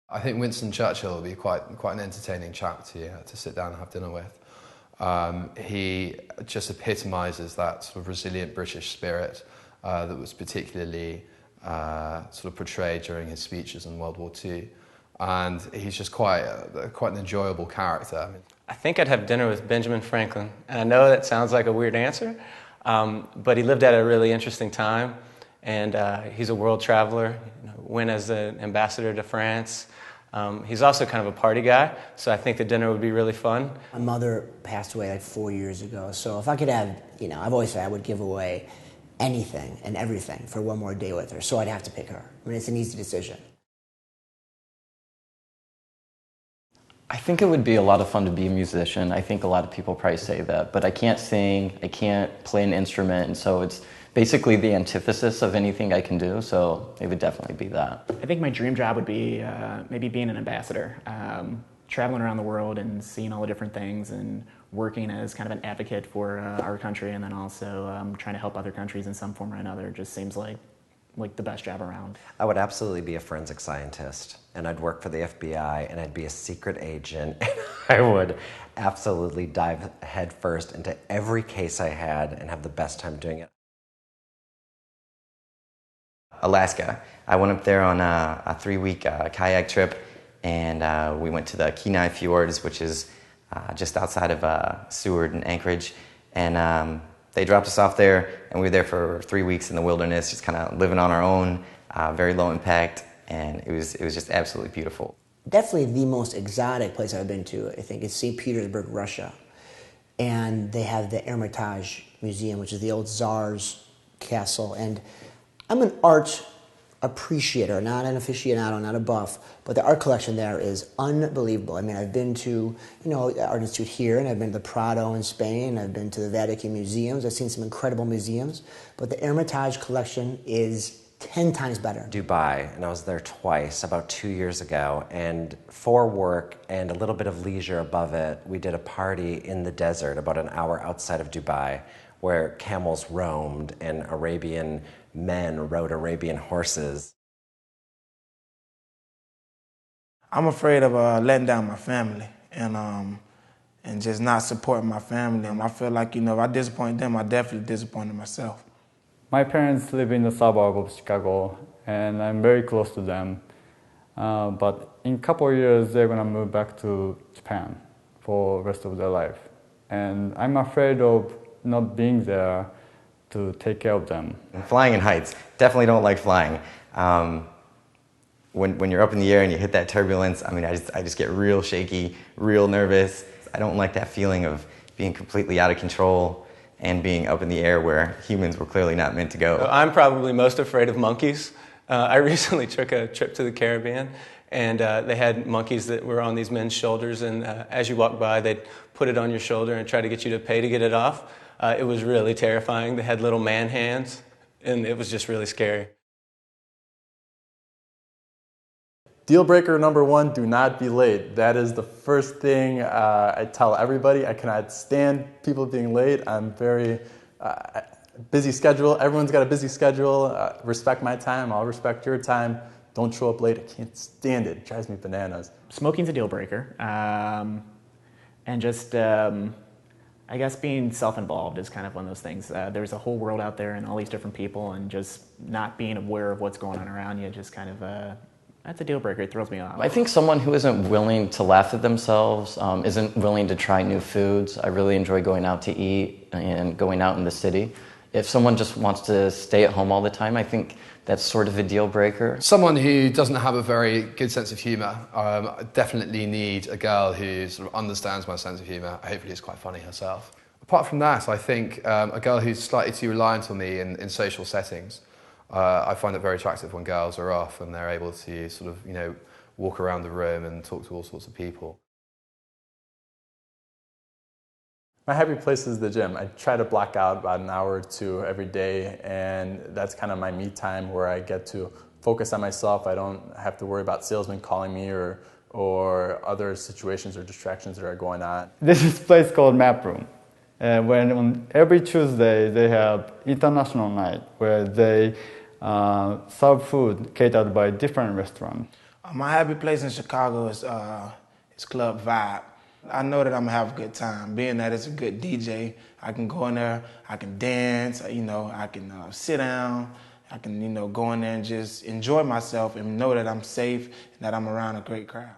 I think Winston Churchill will be quite an entertaining chap to sit down and have dinner with. He just epitomises that sort of resilient British spirit that was particularly sort of portrayed during his speeches in World War II. And he's just quite an enjoyable character. I think I'd have dinner with Benjamin Franklin. And I know that sounds like a weird answer, but he lived at a really interesting time. And he's a world traveler, went as an ambassador to France. He's also kind of a party guy, so I think the dinner would be really fun. My mother passed away like 4 years ago, so if I could have, I've always said I would give away anything and everything for one more day with her, so I'd have to pick her. I mean, it's an easy decision. I think it would be a lot of fun to be a musician. I think a lot of people probably say that, but I can't sing, I can't play an instrument, and so it's basically the antithesis of anything I can do, so it would definitely be that. I think my dream job would be maybe being an ambassador, traveling around the world and seeing all the different things and working as kind of an advocate for our country, and then also trying to help other countries in some form or another. Just seems like the best job around. I would absolutely be a forensic scientist, and I'd work for the FBI, and I'd be a secret agent, and I would absolutely dive headfirst into every case I had and have the best time doing it. Alaska. I went up there on a 3-week kayak trip, and we went to the Kenai Fjords, which is just outside of Seward and Anchorage, and they dropped us off there, and we were there for 3 weeks in the wilderness, just kind of living on our own, very low impact, and it was just absolutely beautiful. Definitely the most exotic place I've been to, I think, is St. Petersburg, Russia. And they have the Hermitage Museum, which is the old Tsar's castle. And I'm an art appreciator, not an aficionado, not a buff, but the art collection there is unbelievable. I mean, I've been to, the Art Institute here, and I've been to the Prado in Spain, I've been to the Vatican museums, I've seen some incredible museums, but the Hermitage collection is 10 times better. Dubai, and I was there twice, about 2 years ago, and for work and a little bit of leisure above it, we did a party in the desert about an hour outside of Dubai, where camels roamed and Arabian men rode Arabian horses. I'm afraid of letting down my family and just not supporting my family. And I feel like, if I disappoint them, I definitely disappointed myself. My parents live in the suburb of Chicago, and I'm very close to them. But in a couple of years, they're going to move back to Japan for the rest of their life. And I'm afraid of not being there to take care of them. And flying in heights, definitely don't like flying. When you're up in the air and you hit that turbulence, I just get real shaky, real nervous. I don't like that feeling of being completely out of control and being up in the air where humans were clearly not meant to go. I'm probably most afraid of monkeys. I recently took a trip to the Caribbean, and they had monkeys that were on these men's shoulders, and as you walk by, they'd put it on your shoulder and try to get you to pay to get it off. It was really terrifying. They had little man hands, and it was just really scary. Deal breaker number 1, do not be late. That is the first thing I tell everybody. I cannot stand people being late. I'm very busy schedule. Everyone's got a busy schedule. Respect my time. I'll respect your time. Don't show up late. I can't stand it. It drives me bananas. Smoking's a deal breaker. And just, I guess being self-involved is kind of one of those things. There's a whole world out there and all these different people, and just not being aware of what's going on around you just kind of... that's a deal breaker. It throws me off. I think someone who isn't willing to laugh at themselves, isn't willing to try new foods. I really enjoy going out to eat and going out in the city. If someone just wants to stay at home all the time, I think that's sort of a deal breaker. Someone who doesn't have a very good sense of humour. I definitely need a girl who sort of understands my sense of humour. Hopefully is quite funny herself. Apart from that, I think a girl who's slightly too reliant on me in social settings. I find it very attractive when girls are off and they're able to sort of, walk around the room and talk to all sorts of people. My happy place is the gym. I try to block out about an hour or two every day, and that's kind of my me time where I get to focus on myself. I don't have to worry about salesmen calling me or other situations or distractions that are going on. This is a place called Map Room. When on every Tuesday they have international night where they serve food catered by different restaurants. My happy place in Chicago is Club Vibe. I know that I'm gonna have a good time. Being that it's a good DJ, I can go in there, I can dance, I can sit down, I can, go in there and just enjoy myself and know that I'm safe and that I'm around a great crowd.